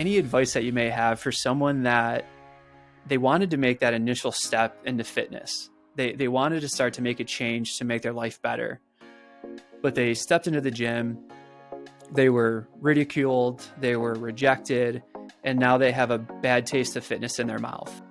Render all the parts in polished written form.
any advice that you may have for someone that they wanted to make that initial step into fitness. They wanted to start to make a change to make their life better, but they stepped into the gym, they were ridiculed, they were rejected, and now they have a bad taste of fitness in their mouth.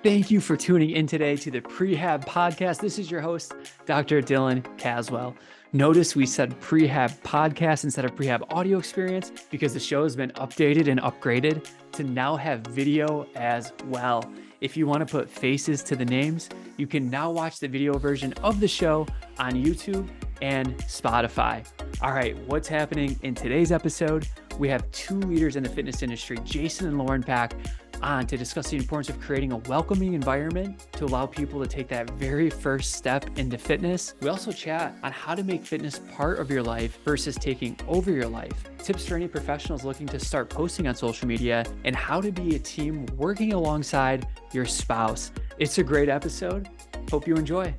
Thank you for tuning in today to the Prehab Podcast. This is your host, Dr. Dylan Caswell. Notice we said Prehab Podcast instead of Prehab Audio Experience because the show has been updated and upgraded to now have video as well. If you want to put faces to the names, you can now watch the video version of the show on YouTube and Spotify. All right, what's happening in today's episode? We have two leaders in the fitness industry, Jason and Lauren Pak, on to discuss the importance of creating a welcoming environment to allow people to take that very first step into fitness. We also chat on how to make fitness part of your life versus taking over your life, tips for any professionals looking to start posting on social media, and how to be a team working alongside your spouse. It's a great episode. Hope you enjoy.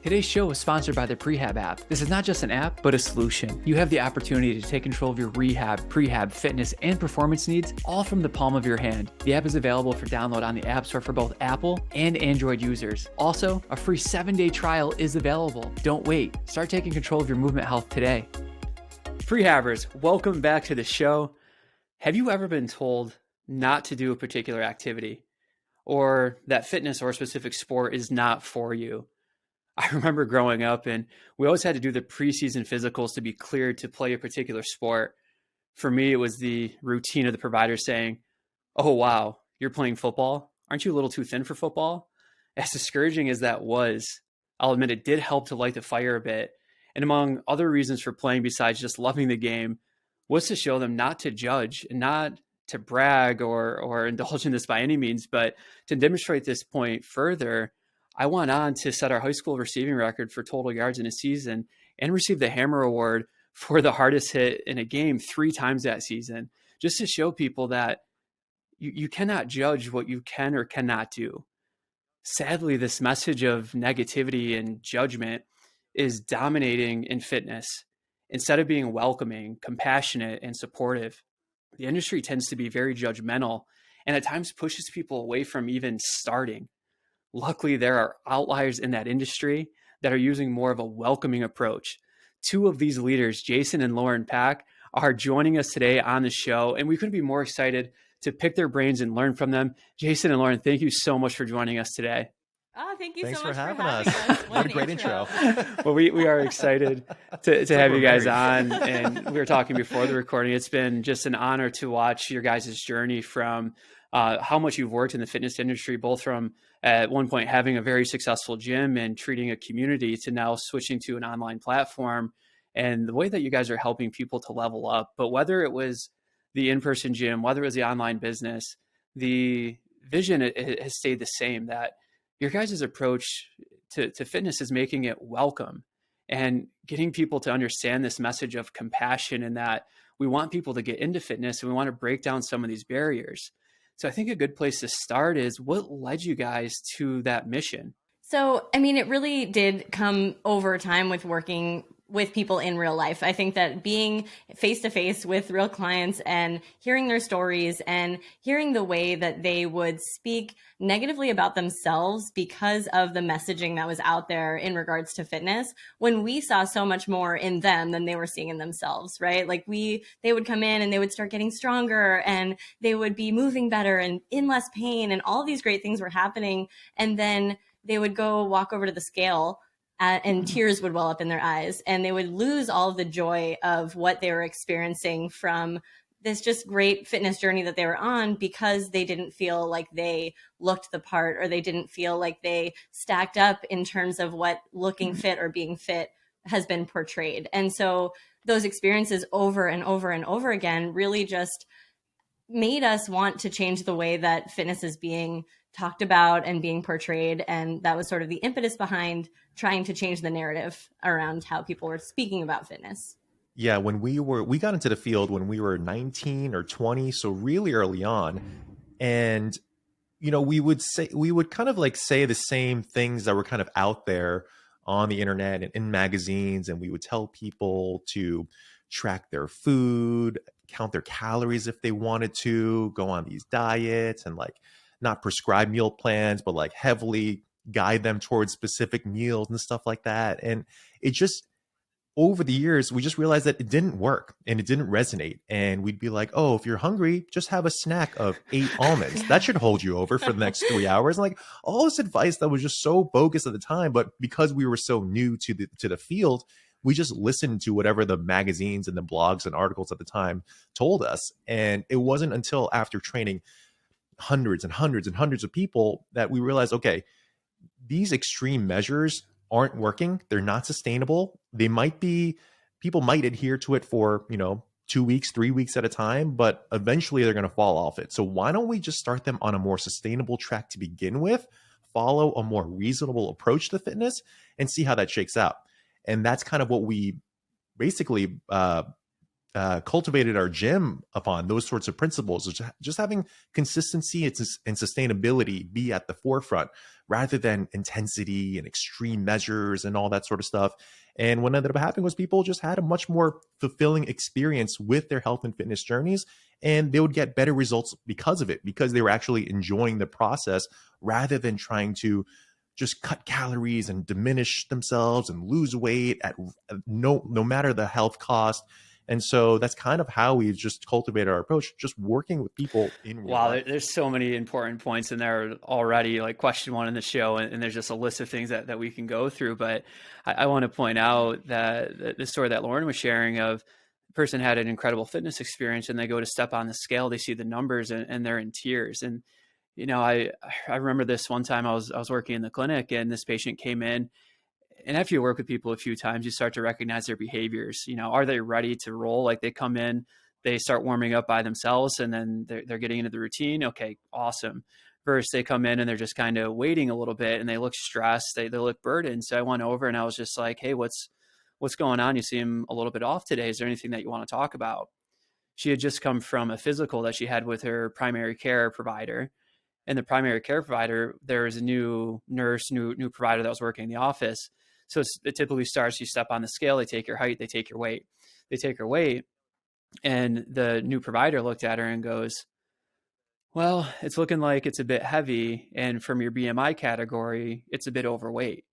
Today's show is sponsored by the Prehab app. This is not just an app, but a solution. You have the opportunity to take control of your rehab, prehab, fitness, and performance needs, all from the palm of your hand. The app is available for download on the App Store for both Apple and Android users. Also, a free 7-day trial is available. Don't wait. Start taking control of your movement health today. Prehabbers, welcome back to the show. Have you ever been told not to do a particular activity, or that fitness or a specific sport is not for you? I remember growing up and we always had to do the preseason physicals to be cleared to play a particular sport. For me, it was the routine of the provider saying, "Oh, wow, you're playing football? Aren't you a little too thin for football?" As discouraging as that was, I'll admit it did help to light the fire a bit. And among other reasons for playing besides just loving the game was to show them not to judge and not to brag or indulge in this by any means, but to demonstrate this point further. I went on to set our high school receiving record for total yards in a season and received the Hammer Award for the hardest hit in a game 3 times that season, just to show people that you cannot judge what you can or cannot do. Sadly, this message of negativity and judgment is dominating in fitness. Instead of being welcoming, compassionate, and supportive, the industry tends to be very judgmental and at times pushes people away from even starting. Luckily, there are outliers in that industry that are using more of a welcoming approach. 2 of these leaders, Jason and Lauren Pak, are joining us today on the show, and we couldn't be more excited to pick their brains and learn from them. Jason and Lauren, thank you so much for joining us today. Oh, thank you Thanks so much for having us. What a great intro. Well, we are excited to have you guys on, and we were talking before the recording. It's been just an honor to watch your guys' journey from how much you've worked in the fitness industry, both from at one point having a very successful gym and treating a community to now switching to an online platform, and the way that you guys are helping people to level up. But whether it was the in-person gym, whether it was the online business, the vision has stayed the same, that your guys' approach to fitness is making it welcome and getting people to understand this message of compassion, and that we want people to get into fitness and we want to break down some of these barriers. So I think a good place to start is, what led you guys to that mission? So, I mean, it really did come over time with working with people in real life. I think that being face to face with real clients and hearing their stories and hearing the way that they would speak negatively about themselves because of the messaging that was out there in regards to fitness, when we saw so much more in them than they were seeing in themselves, right? Like they would come in and they would start getting stronger and they would be moving better and in less pain, and all these great things were happening. And then they would go walk over to the scale and tears would well up in their eyes, and they would lose all of the joy of what they were experiencing from this just great fitness journey that they were on, because they didn't feel like they looked the part, or they didn't feel like they stacked up in terms of what looking fit or being fit has been portrayed. And so those experiences over and over and over again really just made us want to change the way that fitness is being talked about and being portrayed. And that was sort of the impetus behind trying to change the narrative around how people were speaking about fitness. Yeah, when we got into the field when we were 19 or 20, so really early on. And, you know, we would kind of like say the same things that were kind of out there on the internet and in magazines. And we would tell people to track their food, count their calories if they wanted to, go on these diets, and like not prescribe meal plans, but like heavily guide them towards specific meals and stuff like that. And it just, over the years, we just realized that it didn't work and it didn't resonate. And we'd be like, oh, if you're hungry, just have a snack of 8 almonds. That should hold you over for the next 3 hours. And like all this advice that was just so bogus at the time, but because we were so new to the field, we just listened to whatever the magazines and the blogs and articles at the time told us. And it wasn't until after training hundreds and hundreds and hundreds of people that we realized, okay, these extreme measures aren't working. They're not sustainable. They might be, people might adhere to it for, 2 weeks, 3 weeks at a time, but eventually they're going to fall off it. So why don't we just start them on a more sustainable track to begin with, follow a more reasonable approach to fitness, and see how that shakes out. And that's kind of what we basically cultivated our gym upon, those sorts of principles, just having consistency and sustainability be at the forefront rather than intensity and extreme measures and all that sort of stuff. And what ended up happening was people just had a much more fulfilling experience with their health and fitness journeys, and they would get better results because of it, because they were actually enjoying the process rather than trying to just cut calories and diminish themselves and lose weight at no matter the health cost. And so that's kind of how we've just cultivated our approach, just working with people in real life. There's so many important points in there already, like question 1 in the show, and there's just a list of things that we can go through. But I want to point out that the story that Lauren was sharing of the person had an incredible fitness experience, and they go to step on the scale, they see the numbers, and they're in tears. And, I remember this one time I was working in the clinic, and this patient came in. And after you work with people a few times, you start to recognize their behaviors. Are they ready to roll? Like they come in, they start warming up by themselves, and then they're getting into the routine. Okay, awesome. Versus they come in and they're just kind of waiting a little bit, and they look stressed. They look burdened. So I went over and I was just like, hey, what's going on? You seem a little bit off today. Is there anything that you want to talk about? She had just come from a physical that she had with her primary care provider. And the primary care provider, there was a new nurse, new provider that was working in the office. So it typically starts, you step on the scale, they take your height, they take your weight. They take her weight, and the new provider looked at her and goes, well, it's looking like it's a bit heavy, and from your BMI category, it's a bit overweight.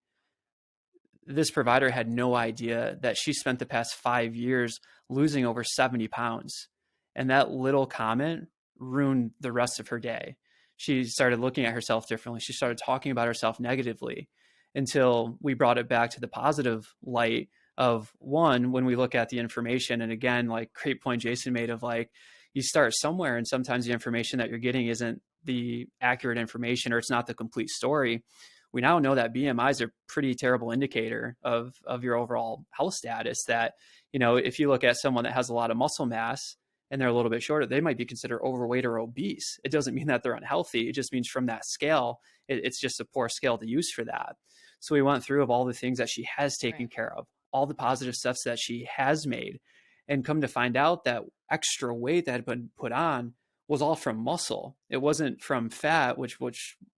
This provider had no idea that she spent the past 5 years losing over 70 pounds. And that little comment ruined the rest of her day. She started looking at herself differently. She started talking about herself negatively, until we brought it back to the positive light of, one, when we look at the information. And again, like great point Jason made of like, you start somewhere, and sometimes the information that you're getting isn't the accurate information, or it's not the complete story. We now know that BMI is a pretty terrible indicator of your overall health status. That, if you look at someone that has a lot of muscle mass and they're a little bit shorter, they might be considered overweight or obese. It doesn't mean that they're unhealthy. It just means from that scale, it's just a poor scale to use for that. So we went through of all the things that she has taken care of, all the positive steps that she has made, and come to find out that extra weight that had been put on was all from muscle. It wasn't from fat, which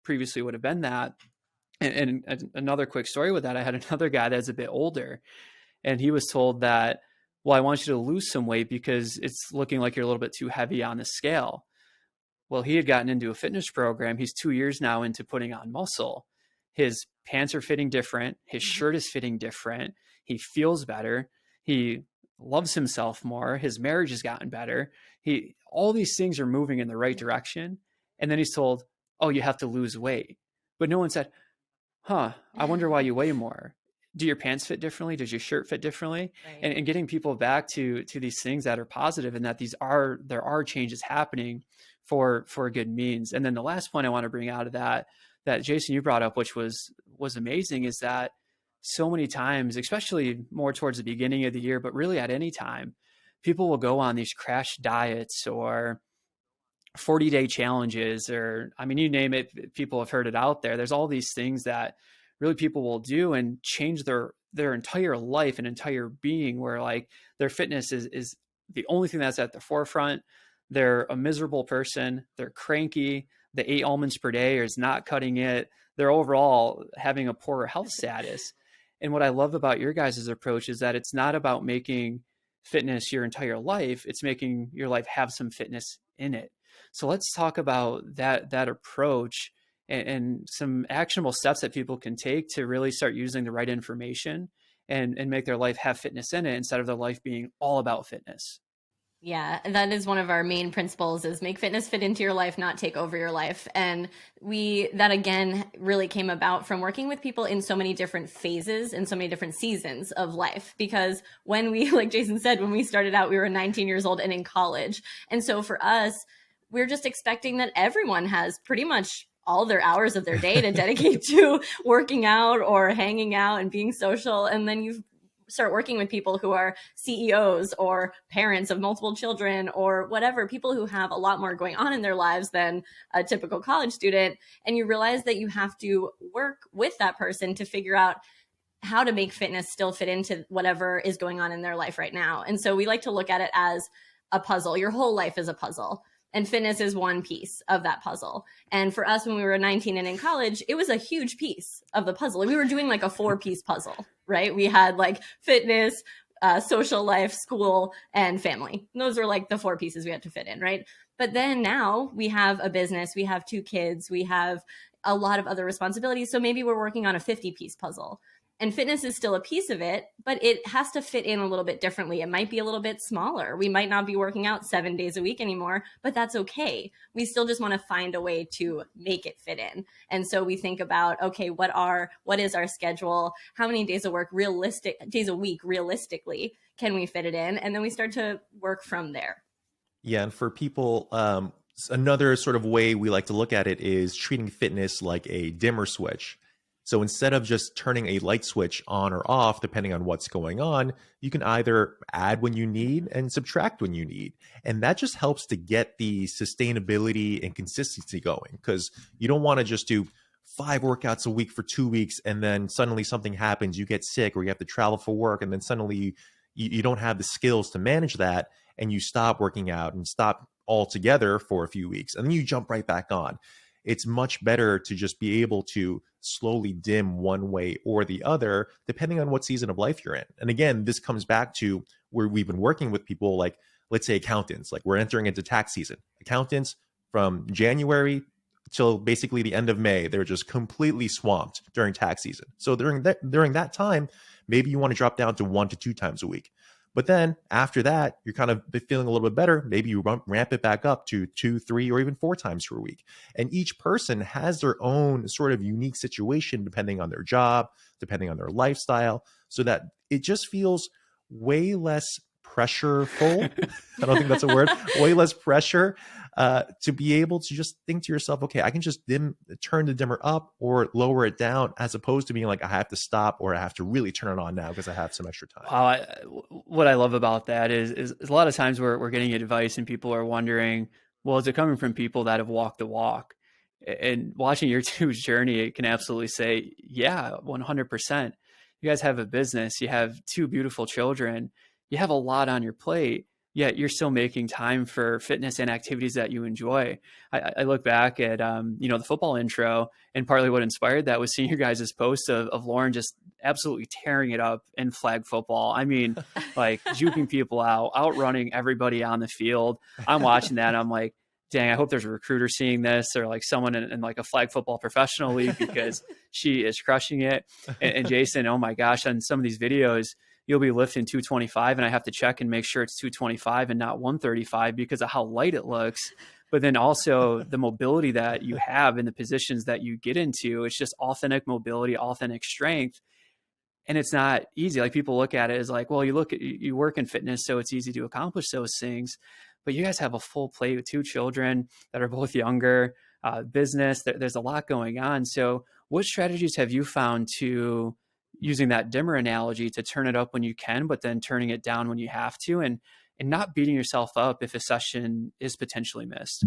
previously would have been that. And another quick story with that, I had another guy that's a bit older, and he was told that, well, I want you to lose some weight because it's looking like you're a little bit too heavy on the scale. Well, he had gotten into a fitness program. He's 2 years now into putting on muscle. His pants are fitting different. His shirt is fitting different. He feels better. He loves himself more. His marriage has gotten better. All these things are moving in the right direction. And then he's told, oh, you have to lose weight. But no one said, I wonder why you weigh more. Do your pants fit differently? Does your shirt fit differently? Right. And getting people back to these things that are positive, and that there are changes happening for good means. And then the last point I want to bring out of that Jason, you brought up, which was amazing, is that so many times, especially more towards the beginning of the year, but really at any time, people will go on these crash diets or 40-day challenges, or, I mean, you name it, people have heard it out there. There's all these things that really people will do and change their entire life and entire being, where like their fitness is the only thing that's at the forefront. They're a miserable person. They're cranky. The 8 almonds per day is not cutting it. They're overall having a poorer health status. And what I love about your guys' approach is that it's not about making fitness your entire life. It's making your life have some fitness in it. So let's talk about that approach and some actionable steps that people can take to really start using the right information and make their life have fitness in it instead of their life being all about fitness. Yeah, that is one of our main principles, is make fitness fit into your life, not take over your life. And that again really came about from working with people in so many different phases and so many different seasons of life. Because when we, like Jason said, when we started out, we were 19 years old and in college. And so for us, we're just expecting that everyone has pretty much all their hours of their day to dedicate to working out or hanging out and being social. And then you start working with people who are CEOs or parents of multiple children or whatever, people who have a lot more going on in their lives than a typical college student. And you realize that you have to work with that person to figure out how to make fitness still fit into whatever is going on in their life right now. And so we like to look at it as a puzzle. Your whole life is a puzzle. And fitness is one piece of that puzzle. And for us, when we were 19 and in college, it was a huge piece of the puzzle. We were doing like a 4-piece puzzle, right? We had like fitness, social life, school, and family. And those were like the 4 pieces we had to fit in, right? But then now we have a business, we have 2 kids, we have a lot of other responsibilities. So maybe we're working on a 50-piece puzzle. And fitness is still a piece of it, but it has to fit in a little bit differently. It might be a little bit smaller. We might not be working out 7 days a week anymore, but that's okay. We still just want to find a way to make it fit in. And so we think about, okay, what is our schedule? How many days a week realistically can we fit it in? And then we start to work from there. Yeah, and for people, another sort of way we like to look at it is treating fitness like a dimmer switch. So instead of just turning a light switch on or off, depending on what's going on, you can either add when you need and subtract when you need. And that just helps to get the sustainability and consistency going, because you don't want to just do 5 workouts a week for 2 weeks and then suddenly something happens, you get sick or you have to travel for work, and then suddenly you don't have the skills to manage that and you stop working out and stop altogether for a few weeks and then you jump right back on. It's much better to just be able to slowly dim one way or the other, depending on what season of life you're in. And again, this comes back to where we've been working with people like, let's say accountants, like we're entering into tax season. Accountants from January till basically the end of May, they're just completely swamped during tax season. So during that time, maybe you want to drop down to 1 to 2 times a week. But then after that, you're kind of feeling a little bit better. Maybe you ramp it back up to 2, 3, or even 4 times per week. And each person has their own sort of unique situation, depending on their job, depending on their lifestyle, so that it just feels way less pressureful. I don't think that's a word. Way less pressure to be able to just think to yourself, okay, I can just turn the dimmer up or lower it down, as opposed to being like, I have to stop or I have to really turn it on now because I have some extra time. What I love about that is a lot of times we're getting advice and people are wondering, well, is it coming from people that have walked the walk? And watching your 2's journey, it can absolutely say, yeah, 100%. You guys have a business, you have 2 beautiful children, you have a lot on your plate, yet you're still making time for fitness and activities that you enjoy. I look back at, the football intro, and partly what inspired that was seeing your guys' post of Lauren just absolutely tearing it up in flag football. I mean, like juking people out, outrunning everybody on the field. I'm watching that and I'm like, dang, I hope there's a recruiter seeing this, or like someone in like a flag football professional league, because she is crushing it. And Jason, oh my gosh, on some of these videos, you'll be lifting 225 and I have to check and make sure it's 225 and not 135 because of how light it looks. But then also the mobility that you have in the positions that you get into, it's just authentic mobility, authentic strength. And it's not easy. Like people look at it as like, well, you work in fitness, so it's easy to accomplish those things. But you guys have a full plate with 2 children that are both younger, business, there's a lot going on. So what strategies have you found to, using that dimmer analogy, to turn it up when you can, but then turning it down when you have to, and not beating yourself up if a session is potentially missed?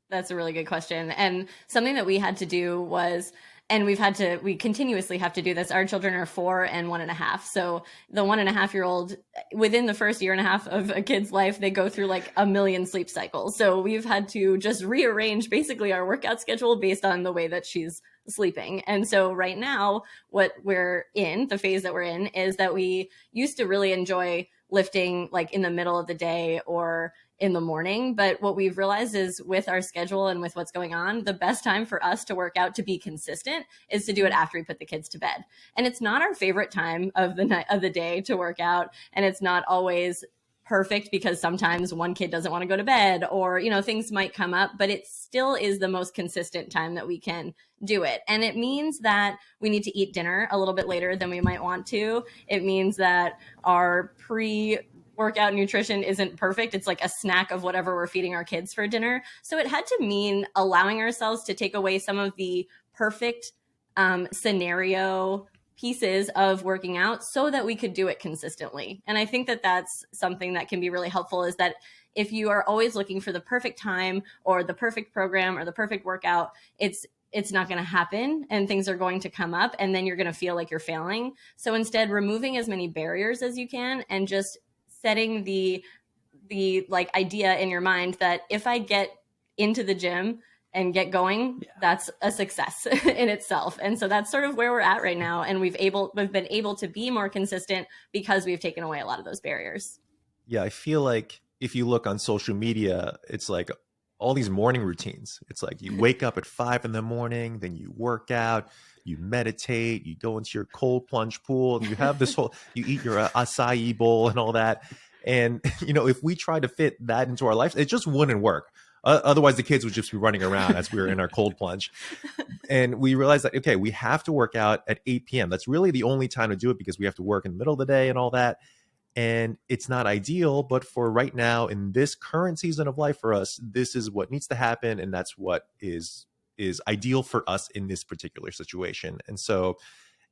That's a really good question. And something that we had to do was, and we continuously have to do this. Our children are 4 and 1.5. So the 1.5-year-old, within the first year and a half of a kid's life, they go through like a million sleep cycles. So we've had to just rearrange basically our workout schedule based on the way that she's sleeping. And so right now, what we're in, the phase that we're in, is that we used to really enjoy lifting like in the middle of the day or in the morning. But what we've realized is with our schedule and with what's going on, the best time for us to work out to be consistent is to do it after we put the kids to bed. And it's not our favorite time of the night of the day to work out. And it's not always perfect because sometimes one kid doesn't want to go to bed or, you know, things might come up, but it still is the most consistent time that we can do it. And it means that we need to eat dinner a little bit later than we might want to. It means that our pre-workout nutrition isn't perfect. It's like a snack of whatever we're feeding our kids for dinner. So it had to mean allowing ourselves to take away some of the perfect scenario pieces of working out so that we could do it consistently. And I think that that's something that can be really helpful, is that if you are always looking for the perfect time or the perfect program or the perfect workout, it's not going to happen and things are going to come up and then you're going to feel like you're failing. So instead, removing as many barriers as you can and just setting the like idea in your mind that if I get into the gym and get going, that's a success in itself. And so that's sort of where we're at right now. And we've been able to be more consistent because we've taken away a lot of those barriers. Yeah, I feel like if you look on social media, it's like all these morning routines. It's like you wake up at 5 a.m, then you work out, you meditate, you go into your cold plunge pool, and you have this whole, you eat your acai bowl and all that. And, you know, if we try to fit that into our lives, it just wouldn't work. Otherwise, the kids would just be running around as we were in our cold plunge. And we realized that, okay, we have to work out at 8 p.m. That's really the only time to do it because we have to work in the middle of the day and all that. And it's not ideal, but for right now, in this current season of life for us, this is what needs to happen. And that's what is ideal for us in this particular situation. And so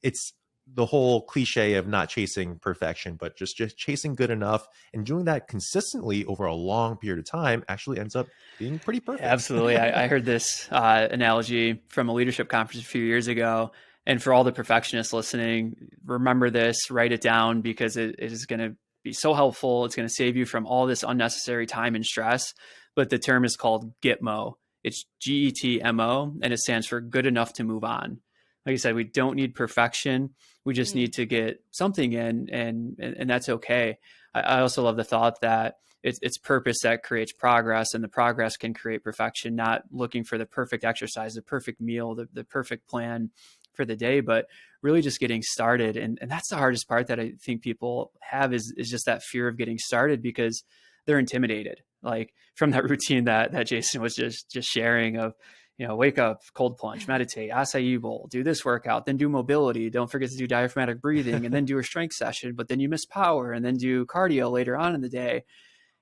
it's the whole cliche of not chasing perfection, but just chasing good enough, and doing that consistently over a long period of time actually ends up being pretty perfect. Absolutely. I heard this analogy from a leadership conference a few years ago. And for all the perfectionists listening, remember this, write it down, because it is going to be so helpful. It's going to save you from all this unnecessary time and stress. But the term is called GETMO. It's GETMO, and it stands for good enough to move on. Like I said, we don't need perfection. We just need to get something in, and that's okay. I also love the thought that it's purpose that creates progress, and the progress can create perfection, not looking for the perfect exercise, the perfect meal, the perfect plan for the day, but really just getting started. And that's the hardest part that I think people have is just that fear of getting started, because they're intimidated. Like from that routine that Jason was just sharing of, you know, wake up, cold plunge, meditate, acai bowl, do this workout, then do mobility. Don't forget to do diaphragmatic breathing, and then do a strength session, but then you miss power, and then do cardio later on in the day.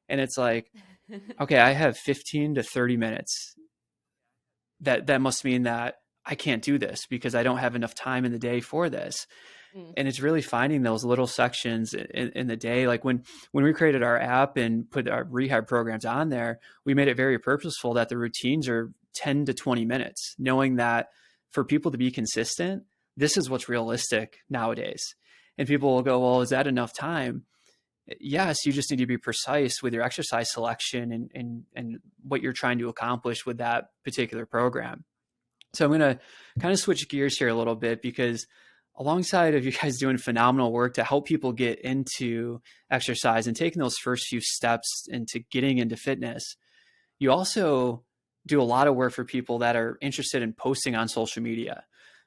And it's like, okay, I have 15 to 30 minutes. That must mean that I can't do this because I don't have enough time in the day for this. And it's really finding those little sections in the day. Like when we created our app and put our rehab programs on there, we made it very purposeful that the routines are 10 to 20 minutes, knowing that for people to be consistent, this is what's realistic nowadays. And people will go, well, is that enough time? Yes, you just need to be precise with your exercise selection and what you're trying to accomplish with that particular program. So I'm going to kind of switch gears here a little bit, because alongside of you guys doing phenomenal work to help people get into exercise and taking those first few steps into getting into fitness, you also do a lot of work for people that are interested in posting on social media,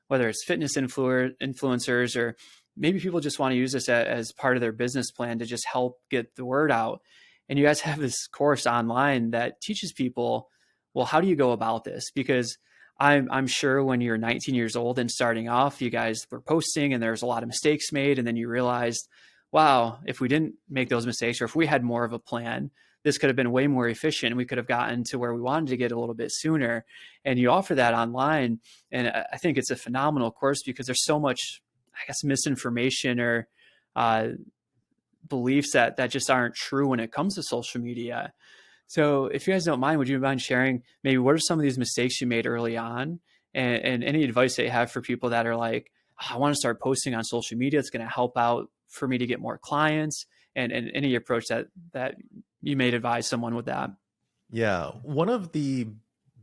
whether it's fitness influencers, or maybe people just want to use this as part of their business plan to just help get the word out. And you guys have this course online that teaches people, well, how do you go about this? Because I'm sure when you're 19 years old and starting off, you guys were posting and there's a lot of mistakes made. And then you realized, wow, if we didn't make those mistakes, or if we had more of a plan, this could have been way more efficient. And we could have gotten to where we wanted to get a little bit sooner. And you offer that online. And I think it's a phenomenal course because there's so much, I guess, misinformation or beliefs that just aren't true when it comes to social media. So if you guys don't mind, would you mind sharing maybe what are some of these mistakes you made early on, and any advice that you have for people that are like, oh, I want to start posting on social media. It's going to help out for me to get more clients, and any approach that you may advise someone with that. Yeah. One of the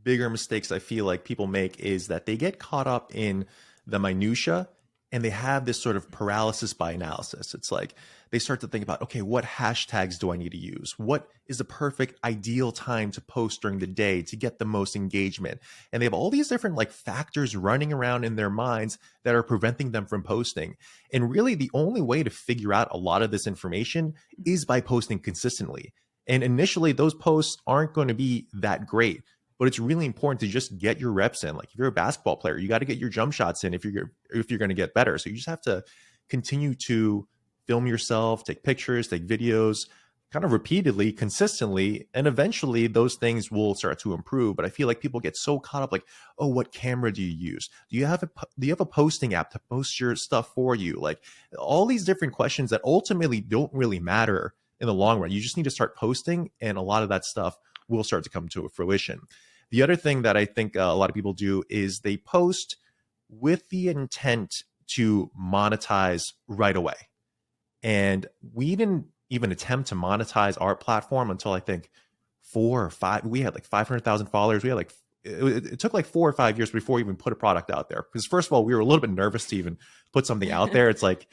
bigger mistakes I feel like people make is that they get caught up in the minutia and they have this sort of paralysis by analysis. It's like they start to think about, okay, what hashtags do I need to use? What is the perfect ideal time to post during the day to get the most engagement? And they have all these different like factors running around in their minds that are preventing them from posting. And really the only way to figure out a lot of this information is by posting consistently. And initially those posts aren't going to be that great, but it's really important to just get your reps in. Like if you're a basketball player, you got to get your jump shots in if you're going to get better. So you just have to continue to film yourself, take pictures, take videos, kind of repeatedly, consistently, and eventually those things will start to improve. But I feel like people get so caught up like, oh, what camera do you use? Do you have a posting app to post your stuff for you? Like all these different questions that ultimately don't really matter in the long run. You just need to start posting, and a lot of that stuff will start to come to fruition. The other thing that I think a lot of people do is they post with the intent to monetize right away. And we didn't even attempt to monetize our platform until I think 4 or 5. We had like 500,000 followers. We had like, it took like 4 or 5 years before we even put a product out there. Because first of all, we were a little bit nervous to even put something out there. It's like,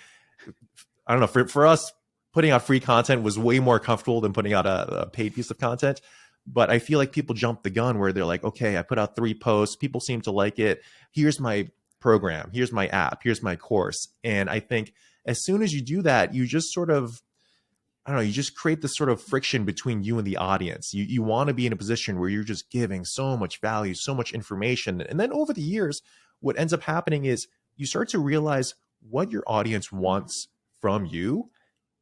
I don't know, for us, putting out free content was way more comfortable than putting out a paid piece of content. But I feel like people jump the gun where they're like, okay, I put out 3 posts. People seem to like it. Here's my program. Here's my app. Here's my course. And I think as soon as you do that, you just sort of, I don't know, you just create this sort of friction between you and the audience. You want to be in a position where you're just giving so much value, so much information. And then over the years, what ends up happening is you start to realize what your audience wants from you.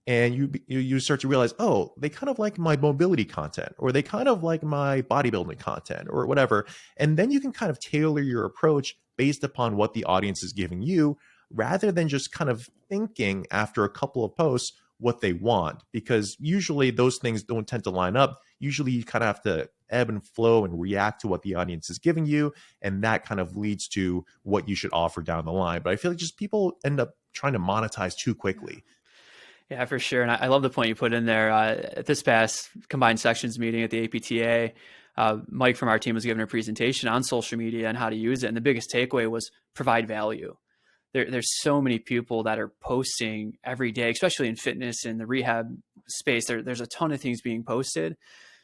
And you start to realize, oh, they kind of like my mobility content, or they kind of like my bodybuilding content, or whatever. And then you can kind of tailor your approach based upon what the audience is giving you, rather than just kind of thinking after a couple of posts what they want, because usually those things don't tend to line up. Usually you kind of have to ebb and flow and react to what the audience is giving you. And that kind of leads to what you should offer down the line. But I feel like just people end up trying to monetize too quickly. Yeah, for sure. And I love the point you put in there. At this past combined sections meeting at the APTA, Mike from our team was giving a presentation on social media and how to use it. And the biggest takeaway was provide value. There's so many people that are posting every day, especially in fitness and the rehab space. There's a ton of things being posted.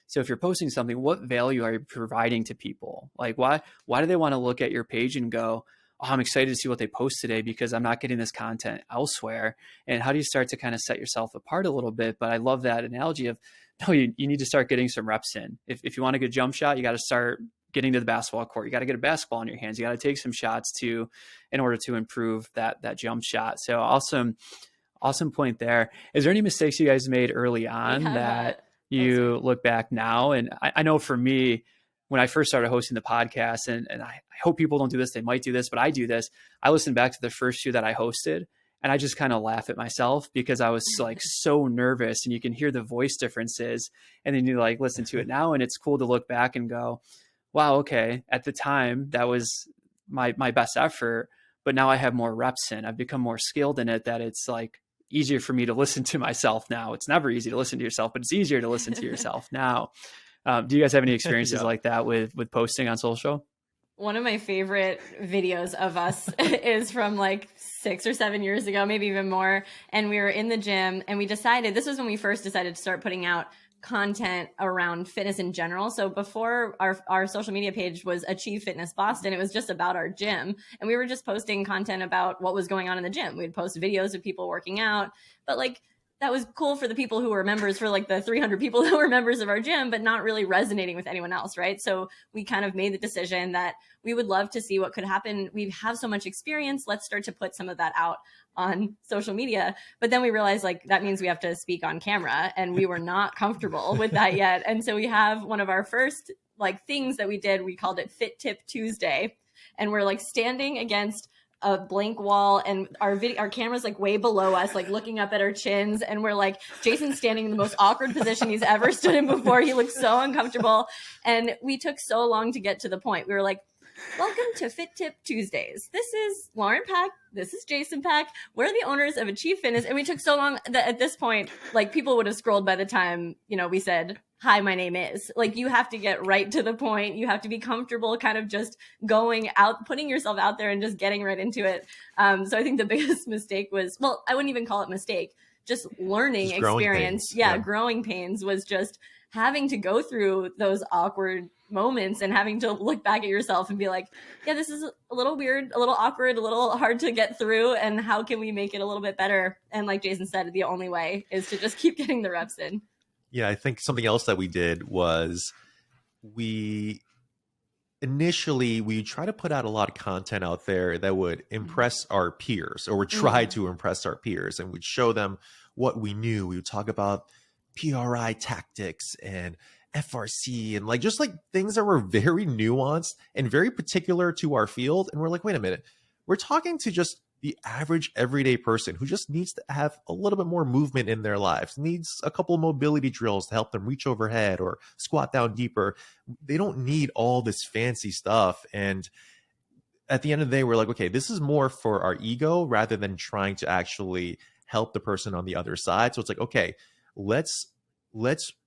So if you're posting something, what value are you providing to people? Like why do they want to look at your page and go, oh, I'm excited to see what they post today because I'm not getting this content elsewhere? And how do you start to kind of set yourself apart a little bit? But I love that analogy of, no, you need to start getting some reps in. If you want a good jump shot, you got to start getting to the basketball court. You got to get a basketball in your hands. You got to take some shots in order to improve that jump shot. So awesome point there. Is there any mistakes you guys made early on that you look back now? And I know for me, when I first started hosting the podcast, and I hope people don't do this, they might do this, but I do this. I listen back to the first 2 that I hosted, and I just kind of laugh at myself because I was like so nervous, and you can hear the voice differences, and then you like listen to it now, and it's cool to look back and go, wow, okay, at the time that was my best effort, but now I have more reps in. I've become more skilled in it, that it's like easier for me to listen to myself now. It's never easy to listen to yourself, but it's easier to listen to yourself now. Do you guys have any experiences like that with posting on social? One of my favorite videos of us is from like 6 or 7 years ago, maybe even more. And we were in the gym, and we decided, this was when we first decided to start putting out content around fitness in general. So before our social media page was Achieve Fitness Boston, it was just about our gym. And we were just posting content about what was going on in the gym. We'd post videos of people working out, but like, that was cool for the people who were members, for like the 300 people who were members of our gym, but not really resonating with anyone else, right? So we kind of made the decision that we would love to see what could happen. We have so much experience. Let's start to put some of that out on social media. But then we realized like that means we have to speak on camera, and we were not comfortable with that yet. And so we have one of our first like things that we did, we called it Fit Tip Tuesday. And we're like standing against a blank wall, and our camera's like way below us, like looking up at our chins, and we're like, Jason's standing in the most awkward position he's ever stood in before. He looks so uncomfortable, and we took so long to get to the point. We were like, welcome to Fit Tip Tuesdays. This is Lauren Pak. This is Jason Pak. We're the owners of Achieve Fitness. And we took so long that at this point, like people would have scrolled by the time, we said hi, my name is. Like, you have to get right to the point. You have to be comfortable kind of just going out, putting yourself out there and just getting right into it. So I think the biggest mistake was, well, I wouldn't even call it mistake, just learning Just growing experience. pains. Yeah, growing pains was just having to go through those awkward moments and having to look back at yourself and be like, yeah, this is a little weird, a little awkward, a little hard to get through. And how can we make it a little bit better? And like Jason said, the only way is to just keep getting the reps in. Yeah, I think something else that we did was we try to put out a lot of content out there that would impress our peers, or would try to impress our peers, and we'd show them what we knew. We would talk about PRI tactics and FRC and like just like things that were very nuanced and very particular to our field. And we're like, wait a minute, we're talking to just the average everyday person who just needs to have a little bit more movement in their lives, needs a couple of mobility drills to help them reach overhead or squat down deeper. They don't need all this fancy stuff. And at the end of the day, we're like, okay, this is more for our ego rather than trying to actually help the person on the other side. So it's like, okay, let's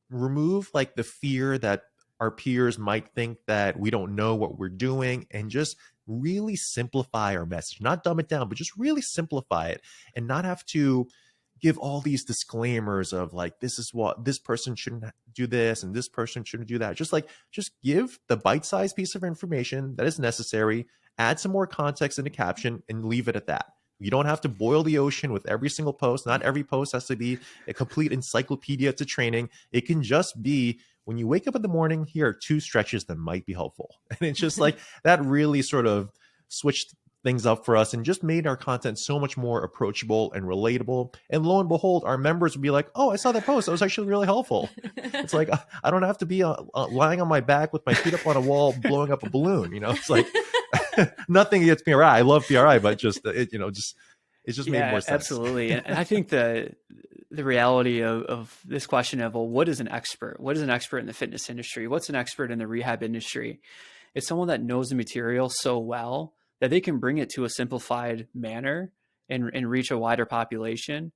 remove like the fear that our peers might think that we don't know what we're doing, and just really simplify our message, not dumb it down, but just really simplify it, and not have to give all these disclaimers of like, this is what this person shouldn't do this and this person shouldn't do that. Just give the bite-sized piece of information that is necessary, add some more context in the caption, and leave it at that. You don't have to boil the ocean with every single post. Not every post has to be a complete encyclopedia to training. It can just be, when you wake up in the morning, here are 2 stretches that might be helpful. And it's just like that really sort of switched things up for us and just made our content so much more approachable and relatable. And lo and behold, our members would be like, oh, I saw that post. That was actually really helpful. It's like, I don't have to be lying on my back with my feet up on a wall, blowing up a balloon. It's like nothing against PRI. I love PRI, but just, it just made more sense. Absolutely. And I think the reality of this question of, well, what is an expert? What is an expert in the fitness industry? What's an expert in the rehab industry? It's someone that knows the material so well that they can bring it to a simplified manner and reach a wider population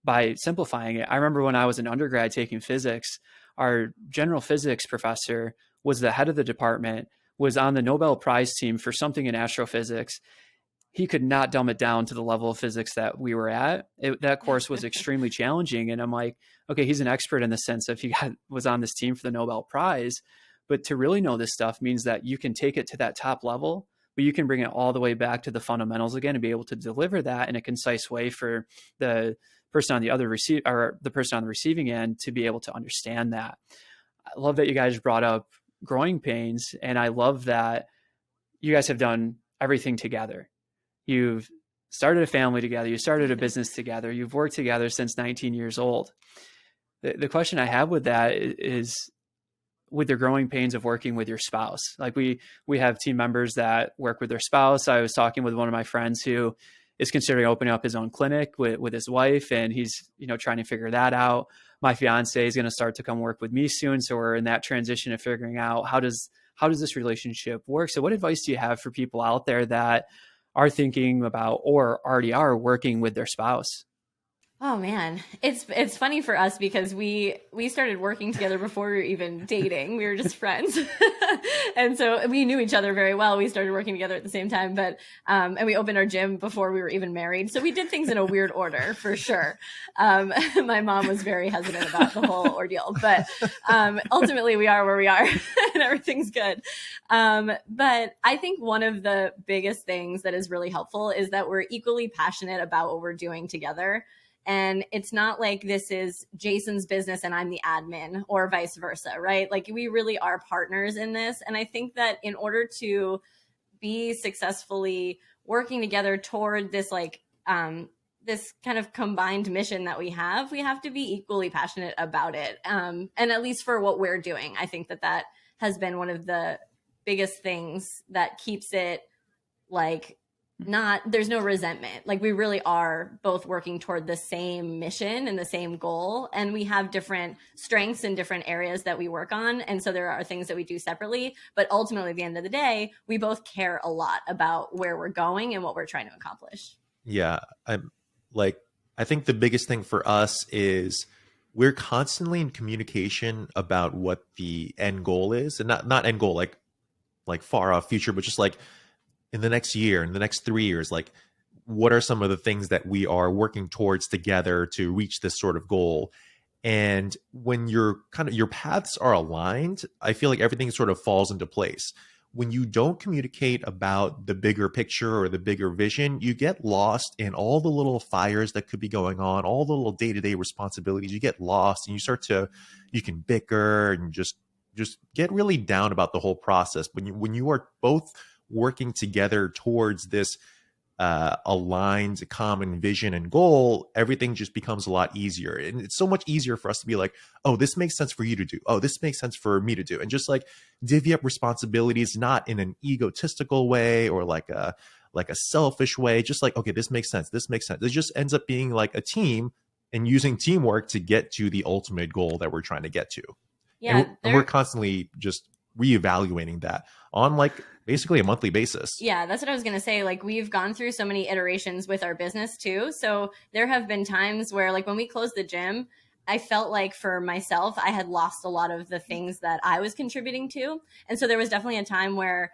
by simplifying it. I remember when I was an undergrad taking physics, our general physics professor was the head of the department, was on the Nobel Prize team for something in astrophysics. He could not dumb it down to the level of physics that we were at. That course was extremely challenging. And I'm like, okay, he's an expert in the sense of was on this team for the Nobel Prize. But to really know this stuff means that you can take it to that top level, but you can bring it all the way back to the fundamentals again and be able to deliver that in a concise way for the person on the other the person on the receiving end to be able to understand that. I love that you guys brought up growing pains. And I love that you guys have done everything together. You've started a family together. You started a business together. You've worked together since 19 years old. The question I have with that is with the growing pains of working with your spouse. Like we have team members that work with their spouse. I was talking with one of my friends who is considering opening up his own clinic with his wife, and he's, trying to figure that out. My fiance is going to start to come work with me soon. So we're in that transition of figuring out how does this relationship work? So what advice do you have for people out there that are thinking about or already are working with their spouse? Oh man, it's funny for us because we started working together before we were even dating. We were just friends. And so we knew each other very well. We started working together at the same time, but and we opened our gym before we were even married. So we did things in a weird order for sure. My mom was very hesitant about the whole ordeal, but ultimately we are where we are and everything's good. But I think one of the biggest things that is really helpful is that we're equally passionate about what we're doing together. And it's not like this is Jason's business and I'm the admin or vice versa, right? Like we really are partners in this. And I think that in order to be successfully working together toward this, this kind of combined mission that we have to be equally passionate about it. And at least for what we're doing, I think that has been one of the biggest things that keeps it there's no resentment. Like we really are both working toward the same mission and the same goal. And we have different strengths in different areas that we work on. And so there are things that we do separately, but ultimately at the end of the day, we both care a lot about where we're going and what we're trying to accomplish. Yeah. I think the biggest thing for us is we're constantly in communication about what the end goal is, and not end goal like far off future, but just like in the next year, in the next 3 years, like what are some of the things that we are working towards together to reach this sort of goal. And when your paths are aligned, I feel like everything sort of falls into place. When you don't communicate about the bigger picture or the bigger vision, you get lost in all the little fires that could be going on, all the little day-to-day responsibilities. You get lost and you can bicker and just get really down about the whole process. When you are both working together towards this aligned common vision and goal, everything just becomes a lot easier. And it's so much easier for us to be like, oh, this makes sense for you to do. Oh, this makes sense for me to do. And just like divvy up responsibilities, not in an egotistical way or like a selfish way, just like, okay, this makes sense. This makes sense. It just ends up being like a team and using teamwork to get to the ultimate goal that we're trying to get to. Yeah. And we're constantly just reevaluating that on like basically a monthly basis. Yeah, that's what I was going to say. Like, we've gone through so many iterations with our business too. So there have been times where, like, when we closed the gym, I felt like for myself, I had lost a lot of the things that I was contributing to. And so there was definitely a time where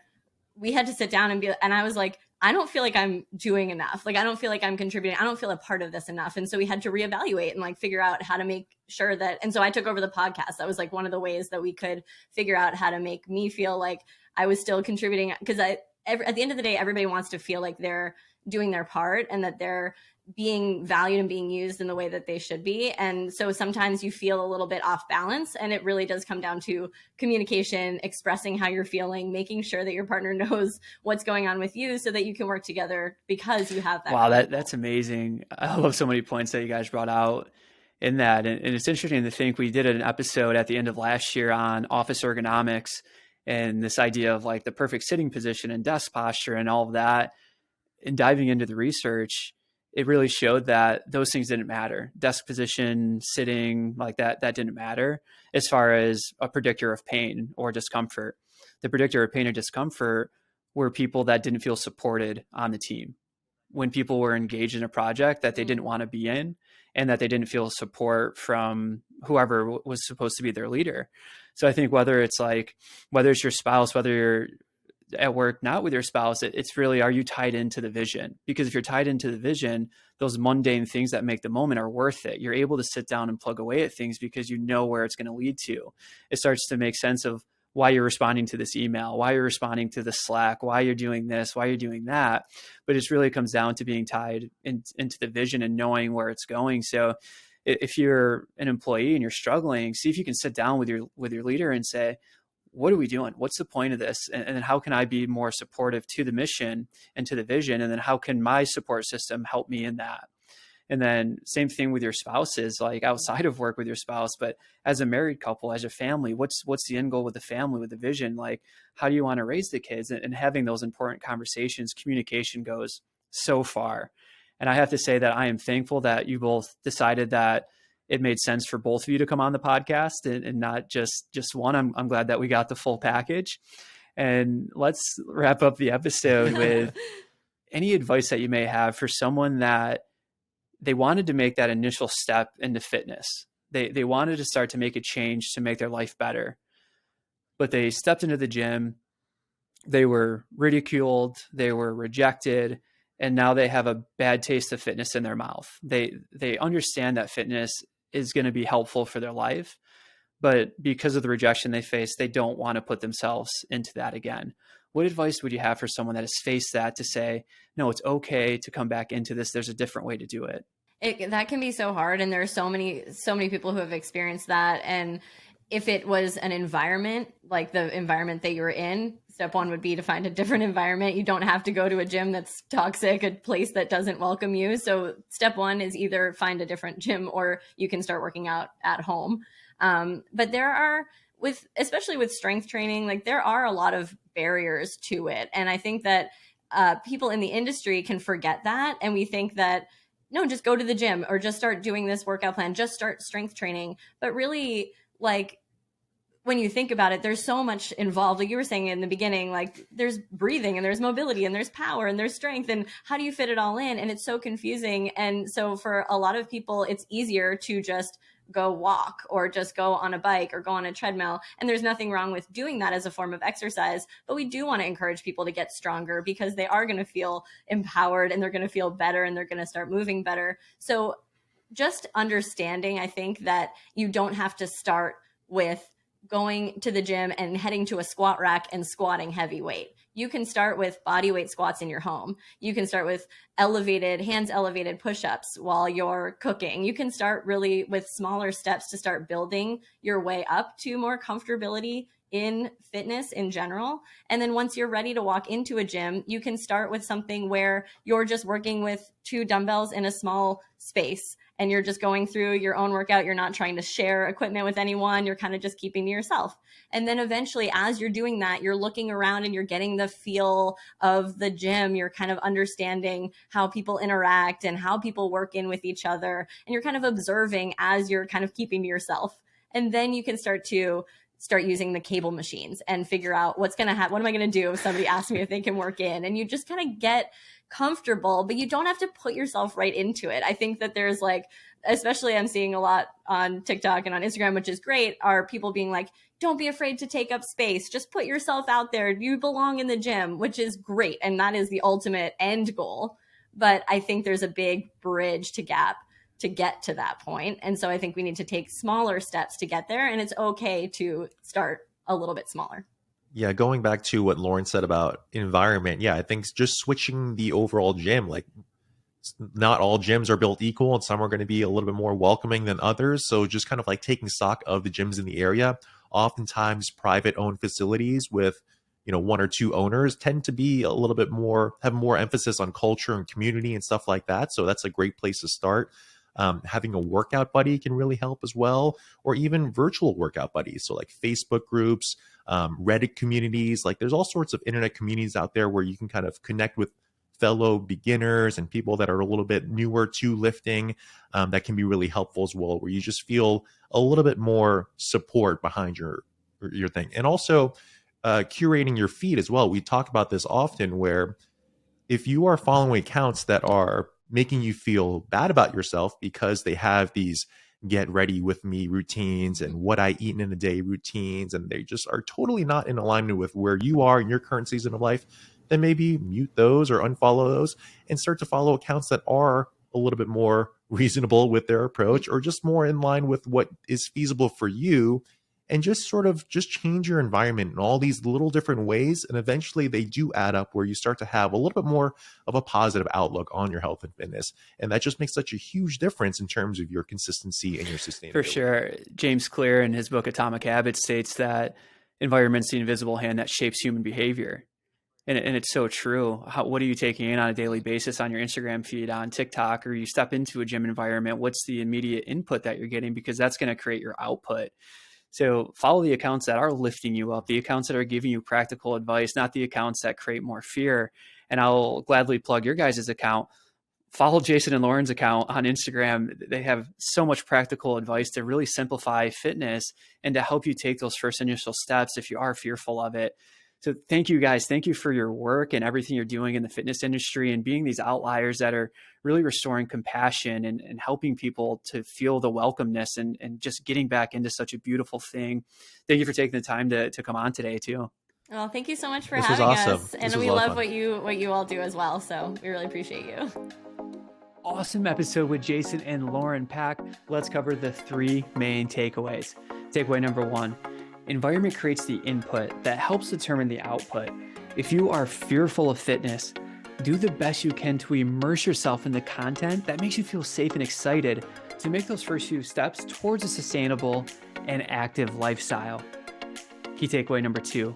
we had to sit down and I was like, I don't feel like I'm doing enough. Like, I don't feel like I'm contributing. I don't feel a part of this enough. And so we had to reevaluate and like figure out how to make sure that, and so I took over the podcast. That was like one of the ways that we could figure out how to make me feel like I was still contributing, because at the end of the day, everybody wants to feel like they're doing their part and that they're being valued and being used in the way that they should be. And so sometimes you feel a little bit off balance, and it really does come down to communication, expressing how you're feeling, making sure that your partner knows what's going on with you so that you can work together because you have that. Wow, that's amazing. I love so many points that you guys brought out in that. And it's interesting to think we did an episode at the end of last year on office ergonomics and this idea of like the perfect sitting position and desk posture and all of that. And diving into the research, it really showed that those things didn't matter. Desk position, sitting, like that didn't matter as far as a predictor of pain or discomfort. The predictor of pain or discomfort were people that didn't feel supported on the team. When people were engaged in a project that they didn't want to be in and that they didn't feel support from whoever was supposed to be their leader. So I think whether it's your spouse, whether you're at work, not with your spouse, it's really, are you tied into the vision? Because if you're tied into the vision, those mundane things that make the moment are worth it. You're able to sit down and plug away at things because you know where it's going to lead to. It starts to make sense of why you're responding to this email, why you're responding to the Slack, why you're doing this, why you're doing that. But it really comes down to being tied into the vision and knowing where it's going. So if you're an employee and you're struggling, see if you can sit down with your leader and say, what are we doing? What's the point of this? And then how can I be more supportive to the mission and to the vision? And then how can my support system help me in that? And then same thing with your spouses, like outside of work with your spouse, but as a married couple, as a family, what's the end goal with the family, with the vision? Like, how do you want to raise the kids? And having those important conversations, communication goes so far. And I have to say that I am thankful that you both decided that it made sense for both of you to come on the podcast and not just one. I'm glad that we got the full package. And let's wrap up the episode with any advice that you may have for someone that they wanted to make that initial step into fitness. They wanted to start to make a change to make their life better, but they stepped into the gym. They were ridiculed. They were rejected. And now they have a bad taste of fitness in their mouth. They understand that fitness is going to be helpful for their life, but because of the rejection they face, they don't want to put themselves into that again. What advice would you have for someone that has faced that to say, no, it's okay to come back into this. There's a different way to do it. That can be so hard. And there are so many people who have experienced that. And if it was an environment, like the environment that you're in, step one would be to find a different environment. You don't have to go to a gym that's toxic, a place that doesn't welcome you. So step one is either find a different gym or you can start working out at home. But there are, especially with strength training, like there are a lot of barriers to it. And I think that people in the industry can forget that. And we think that, no, just go to the gym or just start doing this workout plan, just start strength training. But really, like, when you think about it, there's so much involved. Like you were saying in the beginning, like there's breathing and there's mobility and there's power and there's strength, and how do you fit it all in? And it's so confusing. And so for a lot of people, it's easier to just go walk or just go on a bike or go on a treadmill. And there's nothing wrong with doing that as a form of exercise, but we do want to encourage people to get stronger because they are going to feel empowered and they're going to feel better and they're going to start moving better. So just understanding, I think, that you don't have to start with going to the gym and heading to a squat rack and squatting heavy weight. You can start with body weight squats in your home. You can start with hands elevated push-ups while you're cooking. You can start really with smaller steps to start building your way up to more comfortability in fitness in general. And then once you're ready to walk into a gym, you can start with something where you're just working with 2 dumbbells in a small space and you're just going through your own workout. You're not trying to share equipment with anyone. You're kind of just keeping to yourself. And then eventually, as you're doing that, you're looking around and you're getting the feel of the gym. You're kind of understanding how people interact and how people work in with each other. And you're kind of observing as you're kind of keeping to yourself. And then you can start using the cable machines and figure out what's going to happen. What am I going to do if somebody asks me if they can work in? And you just kind of get comfortable, but you don't have to put yourself right into it. I think that there's especially I'm seeing a lot on TikTok and on Instagram, which is great, are people being like, don't be afraid to take up space. Just put yourself out there. You belong in the gym, which is great. And that is the ultimate end goal. But I think there's a big bridge to gap to get to that point. And so I think we need to take smaller steps to get there. And it's okay to start a little bit smaller. Yeah, going back to what Lauren said about environment, I think just switching the overall gym, not all gyms are built equal and some are going to be a little bit more welcoming than others. So just kind of taking stock of the gyms in the area. Oftentimes private owned facilities with 1 or 2 owners tend to be a little bit more, have more emphasis on culture and community and stuff like that. So that's a great place to start. Having a workout buddy can really help as well, or even virtual workout buddies. So Facebook groups, Reddit communities, there's all sorts of internet communities out there where you can kind of connect with fellow beginners and people that are a little bit newer to lifting. That can be really helpful as well, where you just feel a little bit more support behind your thing. And also curating your feed as well. We talk about this often, where if you are following accounts that are making you feel bad about yourself because they have these get ready with me routines and what I eat in a day routines, and they just are totally not in alignment with where you are in your current season of life, then maybe mute those or unfollow those and start to follow accounts that are a little bit more reasonable with their approach, or just more in line with what is feasible for you. And just sort of change your environment in all these little different ways. And eventually they do add up, where you start to have a little bit more of a positive outlook on your health and fitness. And that just makes such a huge difference in terms of your consistency and your sustainability. For sure. James Clear in his book, Atomic Habits, states that environment's the invisible hand that shapes human behavior. And it's so true. What are you taking in on a daily basis on your Instagram feed, on TikTok, or you step into a gym environment? What's the immediate input that you're getting? Because that's going to create your output. So follow the accounts that are lifting you up, the accounts that are giving you practical advice, not the accounts that create more fear. And I'll gladly plug your guys' account. Follow Jason and Lauren's account on Instagram. They have so much practical advice to really simplify fitness and to help you take those first initial steps if you are fearful of it. So thank you guys. Thank you for your work and everything you're doing in the fitness industry and being these outliers that are really restoring compassion and helping people to feel the welcomeness and just getting back into such a beautiful thing. Thank you for taking the time to come on today too. Well, thank you so much for having us. And we love what you all do as well. So we really appreciate you. Awesome episode with Jason and Lauren Pak. Let's cover the 3 main takeaways. Takeaway number 1. Environment creates the input that helps determine the output. If you are fearful of fitness, do the best you can to immerse yourself in the content that makes you feel safe and excited to make those first few steps towards a sustainable and active lifestyle. Key takeaway number 2,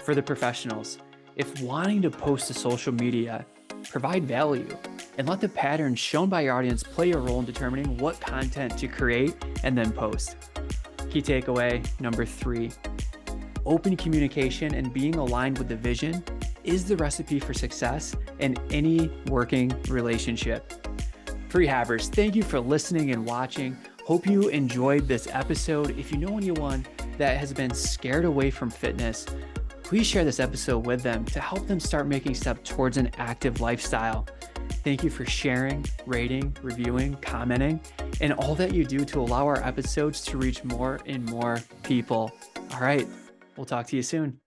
for the professionals, if wanting to post to social media, provide value and let the patterns shown by your audience play a role in determining what content to create and then post. Key takeaway number 3, open communication and being aligned with the vision is the recipe for success in any working relationship. Rehabbers, thank you for listening and watching. Hope you enjoyed this episode. If you know anyone that has been scared away from fitness, please share this episode with them to help them start making steps towards an active lifestyle. Thank you for sharing, rating, reviewing, commenting, and all that you do to allow our episodes to reach more and more people. All right, we'll talk to you soon.